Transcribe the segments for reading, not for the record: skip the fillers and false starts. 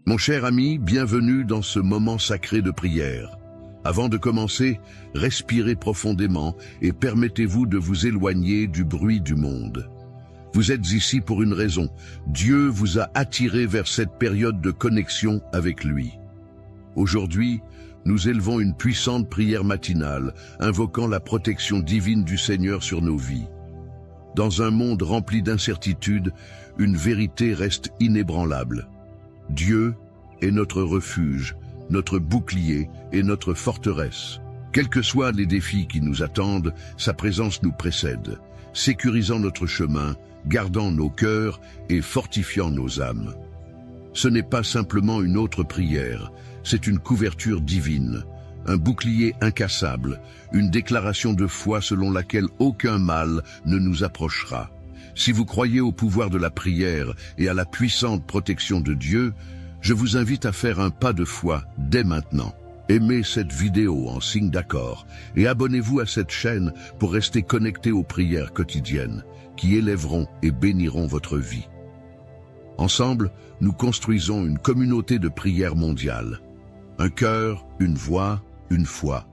Mon cher ami, bienvenue dans ce moment sacré de prière. Avant de commencer, respirez profondément et permettez-vous de vous éloigner du bruit du monde. Vous êtes ici pour une raison. Dieu vous a attiré vers cette période de connexion avec lui. Aujourd'hui, nous élevons une puissante prière matinale, invoquant la protection divine du Seigneur sur nos vies. Dans un monde rempli d'incertitudes, une vérité reste inébranlable. Dieu est notre refuge, notre bouclier et notre forteresse. Quels que soient les défis qui nous attendent, sa présence nous précède, sécurisant notre chemin, gardant nos cœurs et fortifiant nos âmes. Ce n'est pas simplement une autre prière, c'est une couverture divine, un bouclier incassable, une déclaration de foi selon laquelle aucun mal ne nous approchera. Si vous croyez au pouvoir de la prière et à la puissante protection de Dieu, je vous invite à faire un pas de foi dès maintenant. Aimez cette vidéo en signe d'accord et abonnez-vous à cette chaîne pour rester connecté aux prières quotidiennes qui élèveront et béniront votre vie. Ensemble, nous construisons une communauté de prière mondiale. Un cœur, une voix, une foi.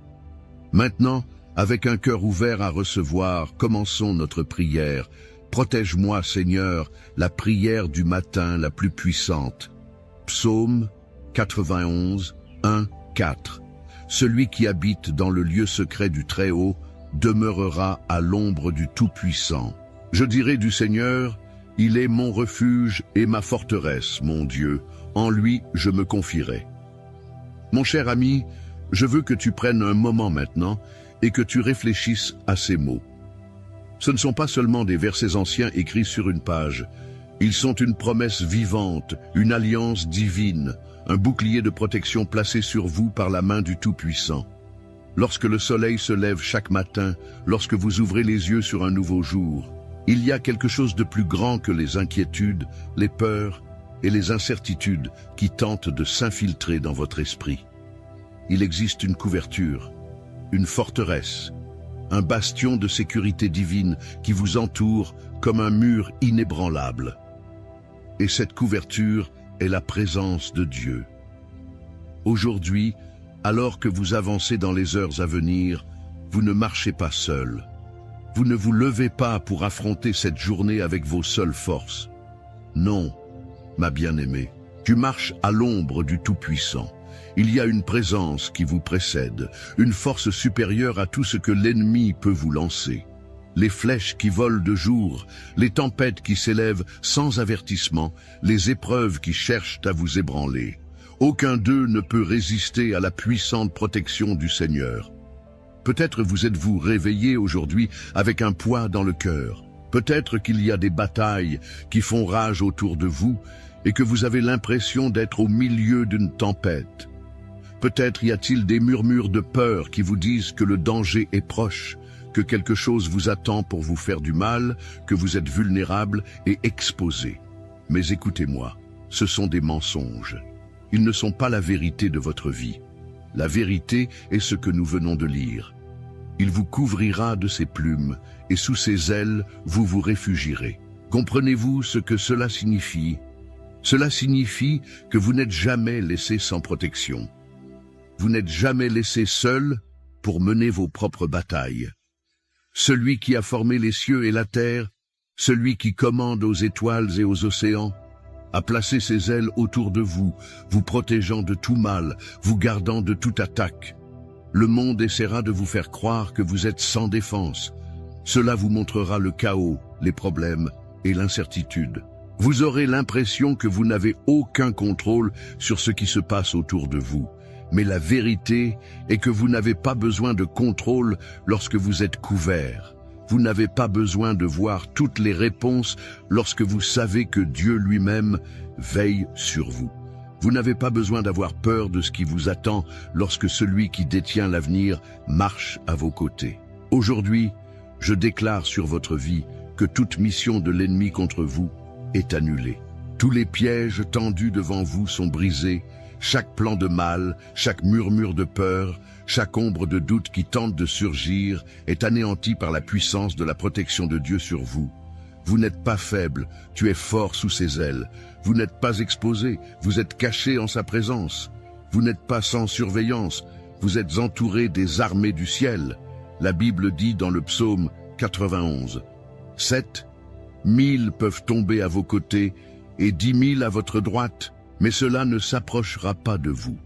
Maintenant, avec un cœur ouvert à recevoir, commençons notre prière. Protège-moi, Seigneur, la prière du matin la plus puissante. Psaume 91, 1, 4. Celui qui habite dans le lieu secret du Très-Haut demeurera à l'ombre du Tout-Puissant. Je dirai du Seigneur, il est mon refuge et ma forteresse, mon Dieu. En lui, je me confierai. Mon cher ami, je veux que tu prennes un moment maintenant et que tu réfléchisses à ces mots. Ce ne sont pas seulement des versets anciens écrits sur une page. Ils sont une promesse vivante, une alliance divine, un bouclier de protection placé sur vous par la main du Tout-Puissant. Lorsque le soleil se lève chaque matin, lorsque vous ouvrez les yeux sur un nouveau jour, il y a quelque chose de plus grand que les inquiétudes, les peurs et les incertitudes qui tentent de s'infiltrer dans votre esprit. Il existe une couverture, une forteresse, un bastion de sécurité divine qui vous entoure comme un mur inébranlable. Et cette couverture est la présence de Dieu. Aujourd'hui, alors que vous avancez dans les heures à venir, vous ne marchez pas seul. Vous ne vous levez pas pour affronter cette journée avec vos seules forces. Non, ma bien-aimée, tu marches à l'ombre du Tout-Puissant. Il y a une présence qui vous précède, une force supérieure à tout ce que l'ennemi peut vous lancer. Les flèches qui volent de jour, les tempêtes qui s'élèvent sans avertissement, les épreuves qui cherchent à vous ébranler. Aucun d'eux ne peut résister à la puissante protection du Seigneur. Peut-être vous êtes-vous réveillé aujourd'hui avec un poids dans le cœur. Peut-être qu'il y a des batailles qui font rage autour de vous et que vous avez l'impression d'être au milieu d'une tempête. Peut-être y a-t-il des murmures de peur qui vous disent que le danger est proche, que quelque chose vous attend pour vous faire du mal, que vous êtes vulnérable et exposé. Mais écoutez-moi, ce sont des mensonges. Ils ne sont pas la vérité de votre vie. La vérité est ce que nous venons de lire. Il vous couvrira de ses plumes, et sous ses ailes, vous vous réfugierez. Comprenez-vous ce que cela signifie? Cela signifie que vous n'êtes jamais laissé sans protection. Vous n'êtes jamais laissé seul pour mener vos propres batailles. Celui qui a formé les cieux et la terre, celui qui commande aux étoiles et aux océans, a placé ses ailes autour de vous, vous protégeant de tout mal, vous gardant de toute attaque. Le monde essaiera de vous faire croire que vous êtes sans défense. Cela vous montrera le chaos, les problèmes et l'incertitude. Vous aurez l'impression que vous n'avez aucun contrôle sur ce qui se passe autour de vous. Mais la vérité est que vous n'avez pas besoin de contrôle lorsque vous êtes couvert. Vous n'avez pas besoin de voir toutes les réponses lorsque vous savez que Dieu lui-même veille sur vous. Vous n'avez pas besoin d'avoir peur de ce qui vous attend lorsque celui qui détient l'avenir marche à vos côtés. Aujourd'hui, je déclare sur votre vie que toute mission de l'ennemi contre vous est annulée. Tous les pièges tendus devant vous sont brisés. Chaque plan de mal, chaque murmure de peur, chaque ombre de doute qui tente de surgir est anéanti par la puissance de la protection de Dieu sur vous. Vous n'êtes pas faible, tu es fort sous ses ailes. Vous n'êtes pas exposé, vous êtes caché en sa présence. Vous n'êtes pas sans surveillance, vous êtes entouré des armées du ciel. La Bible dit dans le psaume 91, 7 000 peuvent tomber à vos côtés et 10 000 à votre droite, mais cela ne s'approchera pas de vous.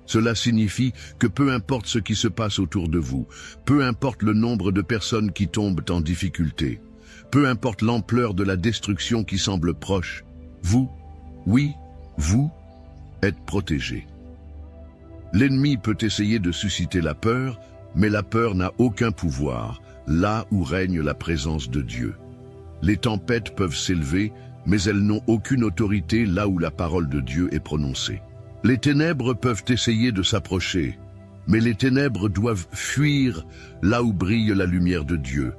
Cela signifie que peu importe ce qui se passe autour de vous, peu importe le nombre de personnes qui tombent en difficulté, peu importe l'ampleur de la destruction qui semble proche, vous, oui, vous, êtes protégés. L'ennemi peut essayer de susciter la peur, mais la peur n'a aucun pouvoir, là où règne la présence de Dieu. Les tempêtes peuvent s'élever, mais elles n'ont aucune autorité là où la parole de Dieu est prononcée. Les ténèbres peuvent essayer de s'approcher, mais les ténèbres doivent fuir là où brille la lumière de Dieu.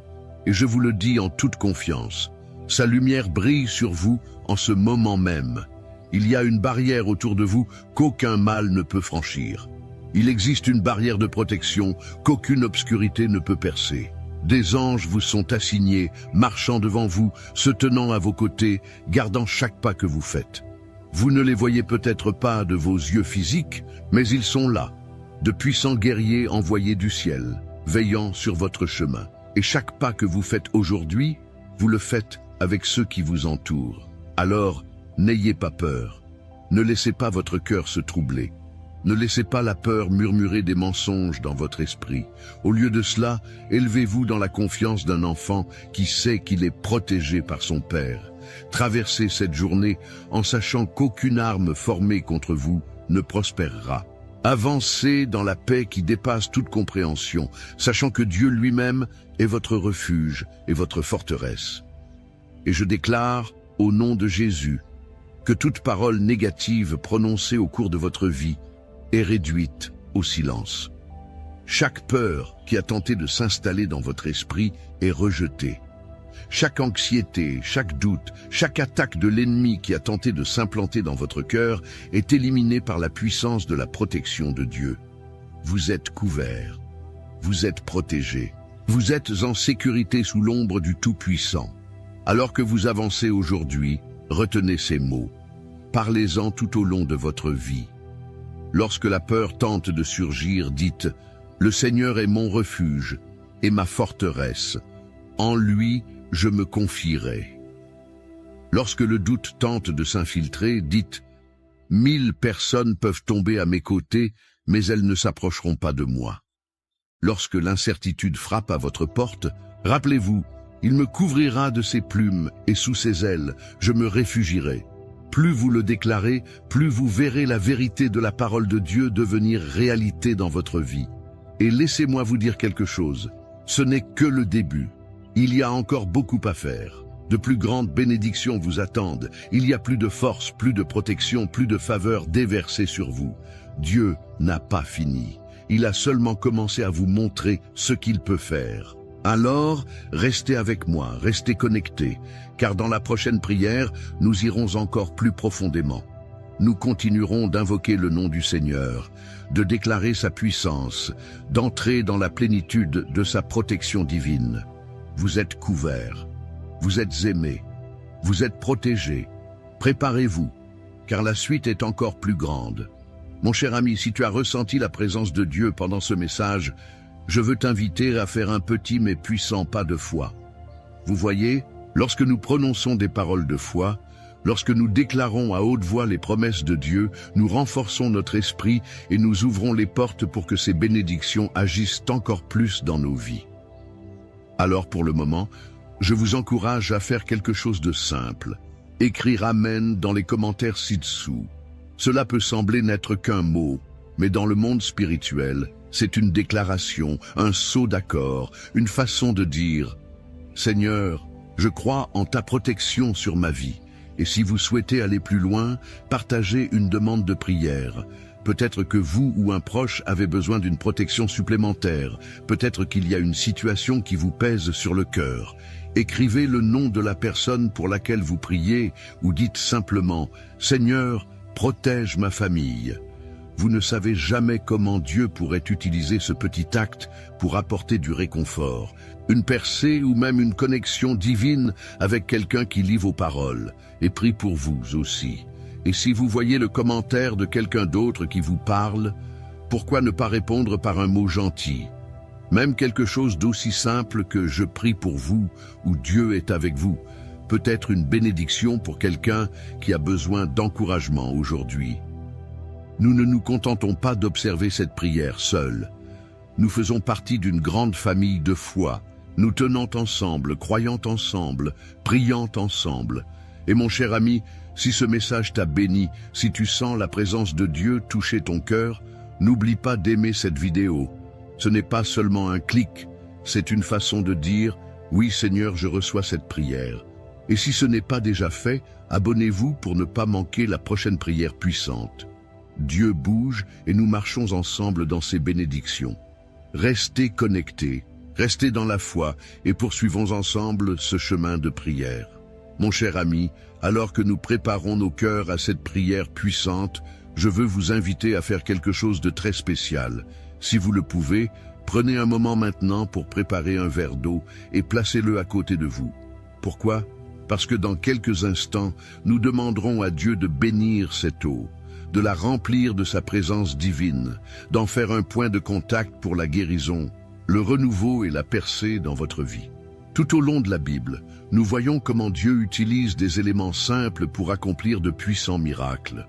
Et je vous le dis en toute confiance, sa lumière brille sur vous en ce moment même. Il y a une barrière autour de vous qu'aucun mal ne peut franchir. Il existe une barrière de protection qu'aucune obscurité ne peut percer. Des anges vous sont assignés, marchant devant vous, se tenant à vos côtés, gardant chaque pas que vous faites. Vous ne les voyez peut-être pas de vos yeux physiques, mais ils sont là, de puissants guerriers envoyés du ciel, veillant sur votre chemin. Et chaque pas que vous faites aujourd'hui, vous le faites avec ceux qui vous entourent. Alors, n'ayez pas peur. Ne laissez pas votre cœur se troubler. Ne laissez pas la peur murmurer des mensonges dans votre esprit. Au lieu de cela, élevez-vous dans la confiance d'un enfant qui sait qu'il est protégé par son Père. Traversez cette journée en sachant qu'aucune arme formée contre vous ne prospérera. Avancez dans la paix qui dépasse toute compréhension, sachant que Dieu lui-même est votre refuge et votre forteresse. Et je déclare, au nom de Jésus, que toute parole négative prononcée au cours de votre vie est réduite au silence. Chaque peur qui a tenté de s'installer dans votre esprit est rejetée. Chaque anxiété, chaque doute, chaque attaque de l'ennemi qui a tenté de s'implanter dans votre cœur est éliminée par la puissance de la protection de Dieu. Vous êtes couverts, vous êtes protégés, vous êtes en sécurité sous l'ombre du Tout-Puissant. Alors que vous avancez aujourd'hui, retenez ces mots. Parlez-en tout au long de votre vie. Lorsque la peur tente de surgir, dites « Le Seigneur est mon refuge et ma forteresse. En lui, je me confierai. » Lorsque le doute tente de s'infiltrer, dites « 1000 personnes peuvent tomber à mes côtés, mais elles ne s'approcheront pas de moi. » Lorsque l'incertitude frappe à votre porte, rappelez-vous, il me couvrira de ses plumes et sous ses ailes, je me réfugierai. Plus vous le déclarez, plus vous verrez la vérité de la parole de Dieu devenir réalité dans votre vie. Et laissez-moi vous dire quelque chose, ce n'est que le début. Il y a encore beaucoup à faire. De plus grandes bénédictions vous attendent. Il y a plus de force, plus de protection, plus de faveur déversée sur vous. Dieu n'a pas fini. Il a seulement commencé à vous montrer ce qu'il peut faire. Alors, restez avec moi, restez connectés, car dans la prochaine prière, nous irons encore plus profondément. Nous continuerons d'invoquer le nom du Seigneur, de déclarer sa puissance, d'entrer dans la plénitude de sa protection divine. Vous êtes couverts, vous êtes aimés, vous êtes protégés. Préparez-vous, car la suite est encore plus grande. Mon cher ami, si tu as ressenti la présence de Dieu pendant ce message, je veux t'inviter à faire un petit mais puissant pas de foi. Vous voyez, lorsque nous prononçons des paroles de foi, lorsque nous déclarons à haute voix les promesses de Dieu, nous renforçons notre esprit et nous ouvrons les portes pour que ces bénédictions agissent encore plus dans nos vies. Alors pour le moment, je vous encourage à faire quelque chose de simple. Écrire Amen dans les commentaires ci-dessous. Cela peut sembler n'être qu'un mot, mais dans le monde spirituel, c'est une déclaration, un sceau d'accord, une façon de dire « Seigneur, je crois en ta protection sur ma vie. » Et si vous souhaitez aller plus loin, partagez une demande de prière. Peut-être que vous ou un proche avez besoin d'une protection supplémentaire. Peut-être qu'il y a une situation qui vous pèse sur le cœur. Écrivez le nom de la personne pour laquelle vous priez ou dites simplement « Seigneur, protège ma famille ». Vous ne savez jamais comment Dieu pourrait utiliser ce petit acte pour apporter du réconfort, une percée ou même une connexion divine avec quelqu'un qui lit vos paroles et prie pour vous aussi. Et si vous voyez le commentaire de quelqu'un d'autre qui vous parle, pourquoi ne pas répondre par un mot gentil? Même quelque chose d'aussi simple que « je prie pour vous » ou « Dieu est avec vous » peut être une bénédiction pour quelqu'un qui a besoin d'encouragement aujourd'hui. Nous ne nous contentons pas d'observer cette prière seule. Nous faisons partie d'une grande famille de foi, nous tenant ensemble, croyant ensemble, priant ensemble. Et mon cher ami, si ce message t'a béni, si tu sens la présence de Dieu toucher ton cœur, n'oublie pas d'aimer cette vidéo. Ce n'est pas seulement un clic, c'est une façon de dire « Oui Seigneur, je reçois cette prière ». Et si ce n'est pas déjà fait, abonnez-vous pour ne pas manquer la prochaine prière puissante. Dieu bouge et nous marchons ensemble dans ses bénédictions. Restez connectés, restez dans la foi et poursuivons ensemble ce chemin de prière. Mon cher ami, alors que nous préparons nos cœurs à cette prière puissante, je veux vous inviter à faire quelque chose de très spécial. Si vous le pouvez, prenez un moment maintenant pour préparer un verre d'eau et placez-le à côté de vous. Pourquoi? Parce que dans quelques instants, nous demanderons à Dieu de bénir cette eau, de la remplir de sa présence divine, d'en faire un point de contact pour la guérison, le renouveau et la percée dans votre vie. Tout au long de la Bible, nous voyons comment Dieu utilise des éléments simples pour accomplir de puissants miracles.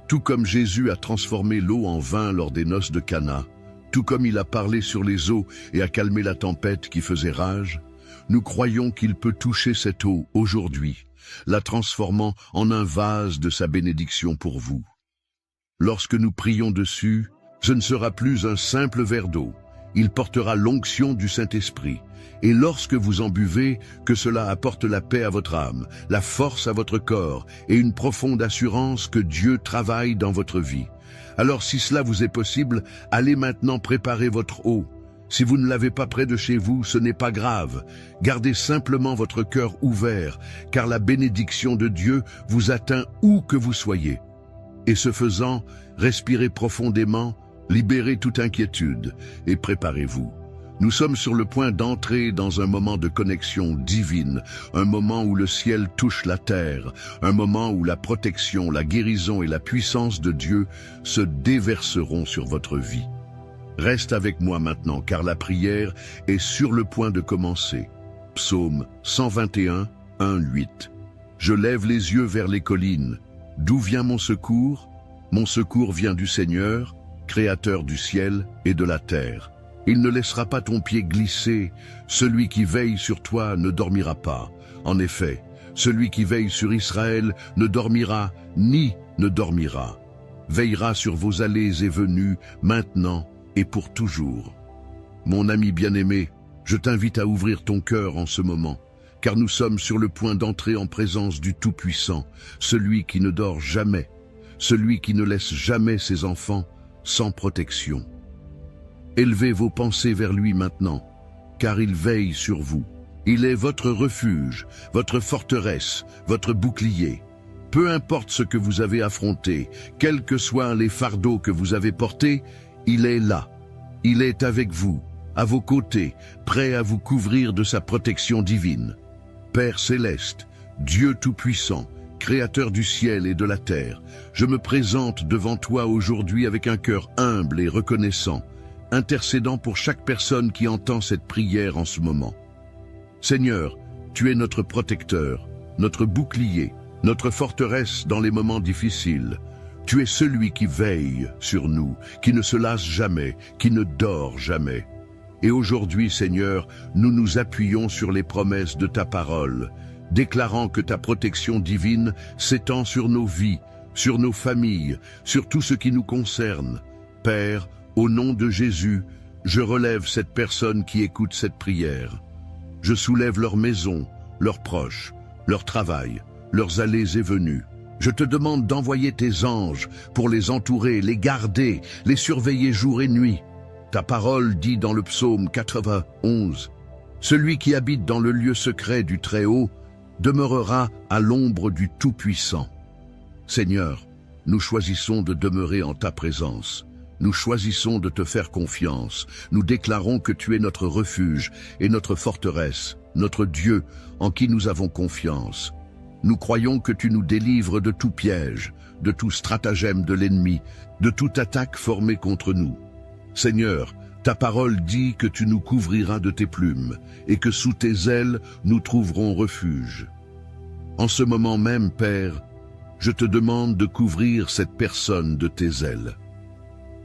Tout comme Jésus a transformé l'eau en vin lors des noces de Cana, tout comme il a parlé sur les eaux et a calmé la tempête qui faisait rage, nous croyons qu'il peut toucher cette eau aujourd'hui, la transformant en un vase de sa bénédiction pour vous. Lorsque nous prions dessus, ce ne sera plus un simple verre d'eau, il portera l'onction du Saint-Esprit. Et lorsque vous en buvez, que cela apporte la paix à votre âme, la force à votre corps et une profonde assurance que Dieu travaille dans votre vie. Alors si cela vous est possible, allez maintenant préparer votre eau. Si vous ne l'avez pas près de chez vous, ce n'est pas grave. Gardez simplement votre cœur ouvert, car la bénédiction de Dieu vous atteint où que vous soyez. Et ce faisant, respirez profondément, libérez toute inquiétude et préparez-vous. Nous sommes sur le point d'entrer dans un moment de connexion divine, un moment où le ciel touche la terre, un moment où la protection, la guérison et la puissance de Dieu se déverseront sur votre vie. Reste avec moi maintenant, car la prière est sur le point de commencer. Psaume 121, 1-8. Je lève les yeux vers les collines. D'où vient mon secours? Mon secours vient du Seigneur, Créateur du ciel et de la terre. Il ne laissera pas ton pied glisser. Celui qui veille sur toi ne dormira pas. En effet, celui qui veille sur Israël ne dormira ni ne dormira. Veillera sur vos allées et venues, maintenant et pour toujours. Mon ami bien-aimé, je t'invite à ouvrir ton cœur en ce moment, car nous sommes sur le point d'entrer en présence du Tout-Puissant, celui qui ne dort jamais, celui qui ne laisse jamais ses enfants sans protection. Élevez vos pensées vers lui maintenant, car il veille sur vous. Il est votre refuge, votre forteresse, votre bouclier. Peu importe ce que vous avez affronté, quels que soient les fardeaux que vous avez portés, il est là. Il est avec vous, à vos côtés, prêt à vous couvrir de sa protection divine. Père céleste, Dieu tout-puissant, Créateur du ciel et de la terre, je me présente devant toi aujourd'hui avec un cœur humble et reconnaissant, intercédant pour chaque personne qui entend cette prière en ce moment. Seigneur, tu es notre protecteur, notre bouclier, notre forteresse dans les moments difficiles. Tu es celui qui veille sur nous, qui ne se lasse jamais, qui ne dort jamais. Et aujourd'hui, Seigneur, nous nous appuyons sur les promesses de ta parole, déclarant que ta protection divine s'étend sur nos vies, sur nos familles, sur tout ce qui nous concerne. Père, au nom de Jésus, je relève cette personne qui écoute cette prière. Je soulève leur maison, leurs proches, leur travail, leurs allées et venues. Je te demande d'envoyer tes anges pour les entourer, les garder, les surveiller jour et nuit. Ta parole dit dans le psaume 91, « Celui qui habite dans le lieu secret du Très-Haut demeurera à l'ombre du Tout-Puissant. » Seigneur, nous choisissons de demeurer en ta présence. Nous choisissons de te faire confiance. Nous déclarons que tu es notre refuge et notre forteresse, notre Dieu en qui nous avons confiance. Nous croyons que tu nous délivres de tout piège, de tout stratagème de l'ennemi, de toute attaque formée contre nous. Seigneur, ta parole dit que tu nous couvriras de tes plumes et que sous tes ailes nous trouverons refuge. En ce moment même, Père, je te demande de couvrir cette personne de tes ailes.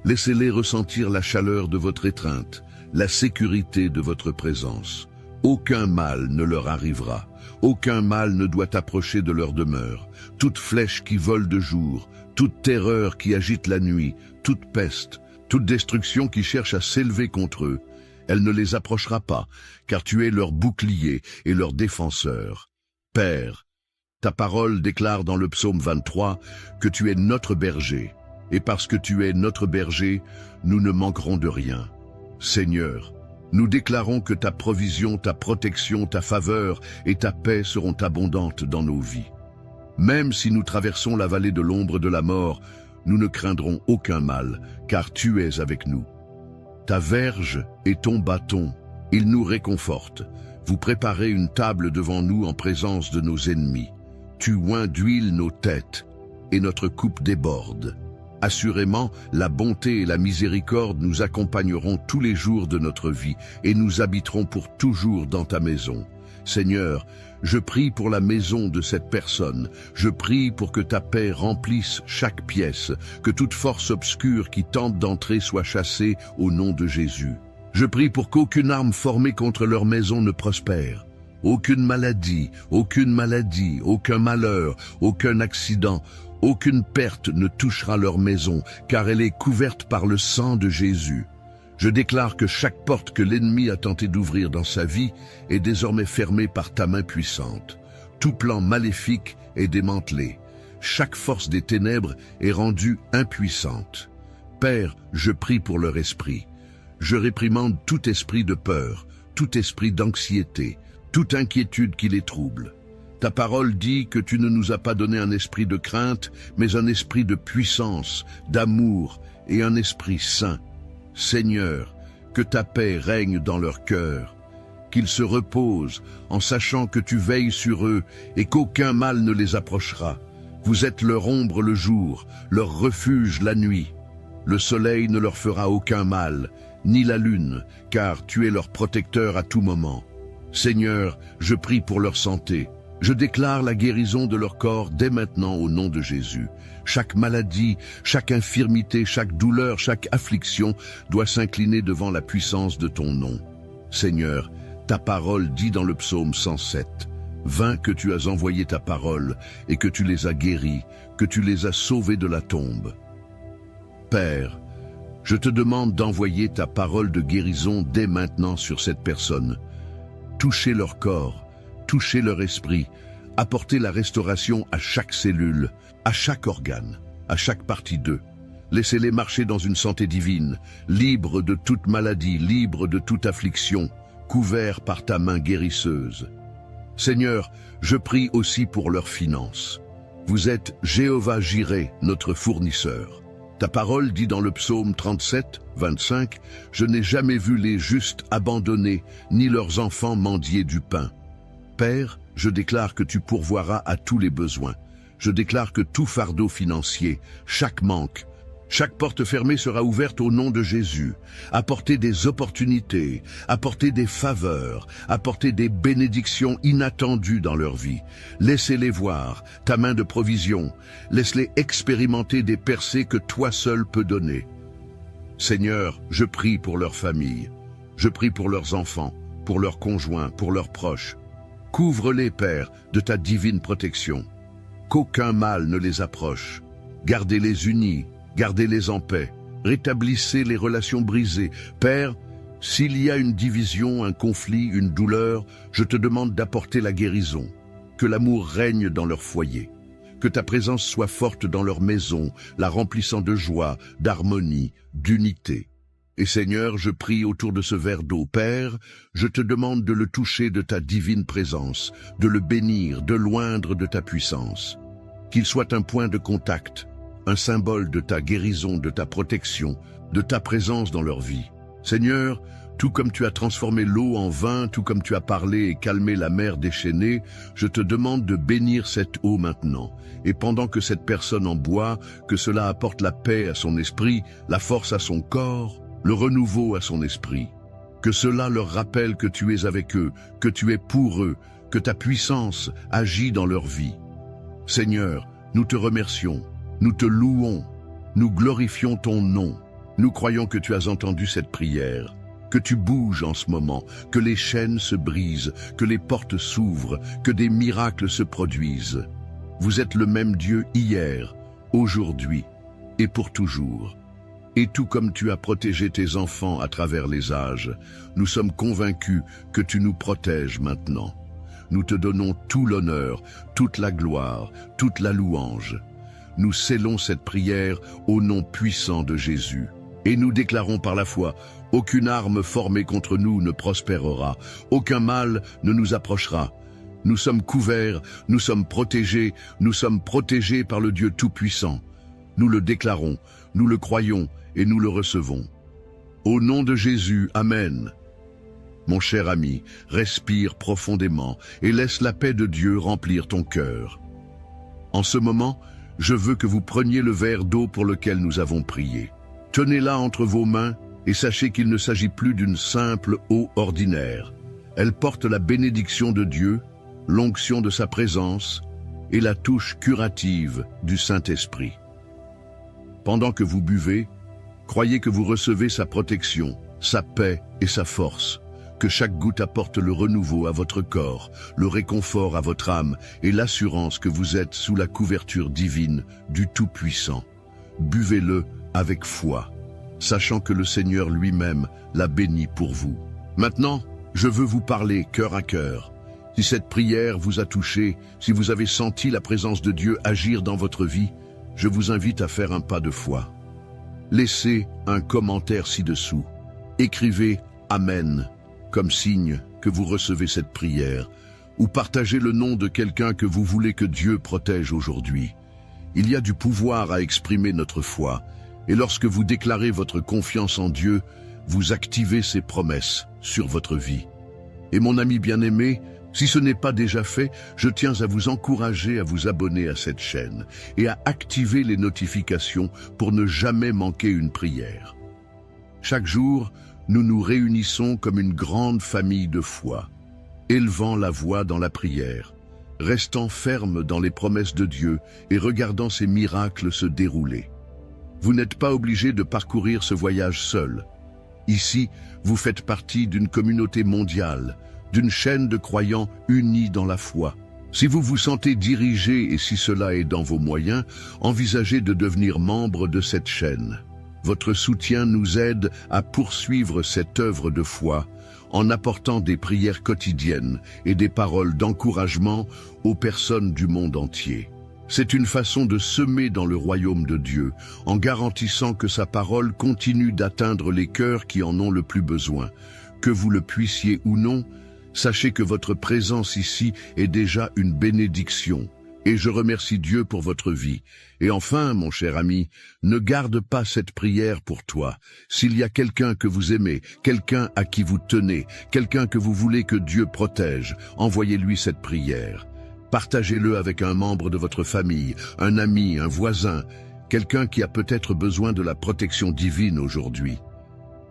Laissez-les ressentir la chaleur de votre étreinte, la sécurité de votre présence. Aucun mal ne leur arrivera, aucun mal ne doit approcher de leur demeure. Toute flèche qui vole de jour, toute terreur qui agite la nuit, toute peste, toute destruction qui cherche à s'élever contre eux, elle ne les approchera pas, car tu es leur bouclier et leur défenseur. Père, ta parole déclare dans le psaume 23 que tu es notre berger, et parce que tu es notre berger, nous ne manquerons de rien. Seigneur, nous déclarons que ta provision, ta protection, ta faveur et ta paix seront abondantes dans nos vies. Même si nous traversons la vallée de l'ombre de la mort, nous ne craindrons aucun mal, car tu es avec nous. Ta verge et ton bâton, ils nous réconfortent. Vous préparez une table devant nous en présence de nos ennemis. Tu oins d'huile nos têtes, et notre coupe déborde. Assurément, la bonté et la miséricorde nous accompagneront tous les jours de notre vie, et nous habiterons pour toujours dans ta maison. Seigneur, je prie pour la maison de cette personne. Je prie pour que ta paix remplisse chaque pièce, que toute force obscure qui tente d'entrer soit chassée au nom de Jésus. Je prie pour qu'aucune arme formée contre leur maison ne prospère. Aucune maladie, aucun malheur, aucun accident, aucune perte ne touchera leur maison, car elle est couverte par le sang de Jésus. Je déclare que chaque porte que l'ennemi a tenté d'ouvrir dans sa vie est désormais fermée par ta main puissante. Tout plan maléfique est démantelé. Chaque force des ténèbres est rendue impuissante. Père, je prie pour leur esprit. Je réprimande tout esprit de peur, tout esprit d'anxiété, toute inquiétude qui les trouble. Ta parole dit que tu ne nous as pas donné un esprit de crainte, mais un esprit de puissance, d'amour et un esprit saint. Seigneur, que ta paix règne dans leur cœur, qu'ils se reposent en sachant que tu veilles sur eux et qu'aucun mal ne les approchera. Vous êtes leur ombre le jour, leur refuge la nuit. Le soleil ne leur fera aucun mal, ni la lune, car tu es leur protecteur à tout moment. Seigneur, je prie pour leur santé. Je déclare la guérison de leur corps dès maintenant au nom de Jésus. Chaque maladie, chaque infirmité, chaque douleur, chaque affliction doit s'incliner devant la puissance de ton nom. Seigneur, ta parole dit dans le psaume 107, « Vain que tu as envoyé ta parole et que tu les as guéris, que tu les as sauvés de la tombe. » Père, je te demande d'envoyer ta parole de guérison dès maintenant sur cette personne. Touchez leur corps, touchez leur esprit, apportez la restauration à chaque cellule, à chaque organe, à chaque partie d'eux. Laissez-les marcher dans une santé divine, libres de toute maladie, libres de toute affliction, couverts par ta main guérisseuse. Seigneur, je prie aussi pour leurs finances. Vous êtes Jéhovah Jireh, notre fournisseur. Ta parole dit dans le psaume 37, 25, « Je n'ai jamais vu les justes abandonnés, ni leurs enfants mendier du pain. » Père, je déclare que tu pourvoiras à tous les besoins. Je déclare que tout fardeau financier, chaque manque, chaque porte fermée sera ouverte au nom de Jésus. Apportez des opportunités, apportez des faveurs, apportez des bénédictions inattendues dans leur vie. Laissez-les voir ta main de provision. Laisse-les expérimenter des percées que toi seul peux donner. Seigneur, je prie pour leurs familles. Je prie pour leurs enfants, pour leurs conjoints, pour leurs proches. Couvre-les, Père, de ta divine protection. Qu'aucun mal ne les approche. Gardez-les unis, gardez-les en paix. Rétablissez les relations brisées. Père, s'il y a une division, un conflit, une douleur, je te demande d'apporter la guérison. Que l'amour règne dans leur foyer. Que ta présence soit forte dans leur maison, la remplissant de joie, d'harmonie, d'unité. Et Seigneur, je prie autour de ce verre d'eau. Père, je te demande de le toucher de ta divine présence, de le bénir, de l'oindre de ta puissance. Qu'il soit un point de contact, un symbole de ta guérison, de ta protection, de ta présence dans leur vie. Seigneur, tout comme tu as transformé l'eau en vin, tout comme tu as parlé et calmé la mer déchaînée, je te demande de bénir cette eau maintenant. Et pendant que cette personne en boit, que cela apporte la paix à son esprit, la force à son corps, le renouveau à son esprit. Que cela leur rappelle que tu es avec eux, que tu es pour eux, que ta puissance agit dans leur vie. Seigneur, nous te remercions, nous te louons, nous glorifions ton nom. Nous croyons que tu as entendu cette prière, que tu bouges en ce moment, que les chaînes se brisent, que les portes s'ouvrent, que des miracles se produisent. Vous êtes le même Dieu hier, aujourd'hui et pour toujours. Et tout comme tu as protégé tes enfants à travers les âges, nous sommes convaincus que tu nous protèges maintenant. Nous te donnons tout l'honneur, toute la gloire, toute la louange. Nous scellons cette prière au nom puissant de Jésus. Et nous déclarons par la foi, aucune arme formée contre nous ne prospérera, aucun mal ne nous approchera. Nous sommes couverts, nous sommes protégés par le Dieu Tout-Puissant. Nous le déclarons, nous le croyons et nous le recevons. Au nom de Jésus, Amen. Mon cher ami, respire profondément et laisse la paix de Dieu remplir ton cœur. En ce moment, je veux que vous preniez le verre d'eau pour lequel nous avons prié. Tenez-la entre vos mains et sachez qu'il ne s'agit plus d'une simple eau ordinaire. Elle porte la bénédiction de Dieu, l'onction de sa présence et la touche curative du Saint-Esprit. Pendant que vous buvez, croyez que vous recevez sa protection, sa paix et sa force, que chaque goutte apporte le renouveau à votre corps, le réconfort à votre âme et l'assurance que vous êtes sous la couverture divine du Tout-Puissant. Buvez-le avec foi, sachant que le Seigneur lui-même l'a béni pour vous. Maintenant, je veux vous parler cœur à cœur. Si cette prière vous a touché, si vous avez senti la présence de Dieu agir dans votre vie, je vous invite à faire un pas de foi. Laissez un commentaire ci-dessous. Écrivez « Amen » comme signe que vous recevez cette prière, ou partagez le nom de quelqu'un que vous voulez que Dieu protège aujourd'hui. Il y a du pouvoir à exprimer notre foi, et lorsque vous déclarez votre confiance en Dieu, vous activez ses promesses sur votre vie. Et mon ami bien-aimé, si ce n'est pas déjà fait, je tiens à vous encourager à vous abonner à cette chaîne et à activer les notifications pour ne jamais manquer une prière. Chaque jour, nous nous réunissons comme une grande famille de foi, élevant la voix dans la prière, restant fermes dans les promesses de Dieu et regardant ces miracles se dérouler. Vous n'êtes pas obligé de parcourir ce voyage seul. Ici, vous faites partie d'une communauté mondiale, d'une chaîne de croyants unis dans la foi. Si vous vous sentez dirigé et si cela est dans vos moyens, envisagez de devenir membre de cette chaîne. Votre soutien nous aide à poursuivre cette œuvre de foi en apportant des prières quotidiennes et des paroles d'encouragement aux personnes du monde entier. C'est une façon de semer dans le royaume de Dieu, en garantissant que sa parole continue d'atteindre les cœurs qui en ont le plus besoin. Que vous le puissiez ou non, sachez que votre présence ici est déjà une bénédiction. Et je remercie Dieu pour votre vie. Et enfin, mon cher ami, ne garde pas cette prière pour toi. S'il y a quelqu'un que vous aimez, quelqu'un à qui vous tenez, quelqu'un que vous voulez que Dieu protège, envoyez-lui cette prière. Partagez-le avec un membre de votre famille, un ami, un voisin, quelqu'un qui a peut-être besoin de la protection divine aujourd'hui.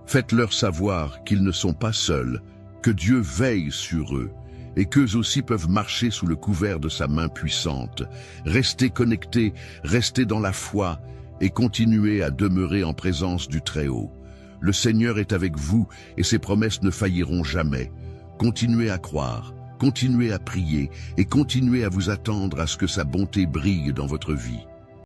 Faites-leur savoir qu'ils ne sont pas seuls, que Dieu veille sur eux, et qu'eux aussi peuvent marcher sous le couvert de sa main puissante. Restez connectés, restez dans la foi et continuez à demeurer en présence du Très-Haut. Le Seigneur est avec vous et ses promesses ne failliront jamais. Continuez à croire, continuez à prier et continuez à vous attendre à ce que sa bonté brille dans votre vie.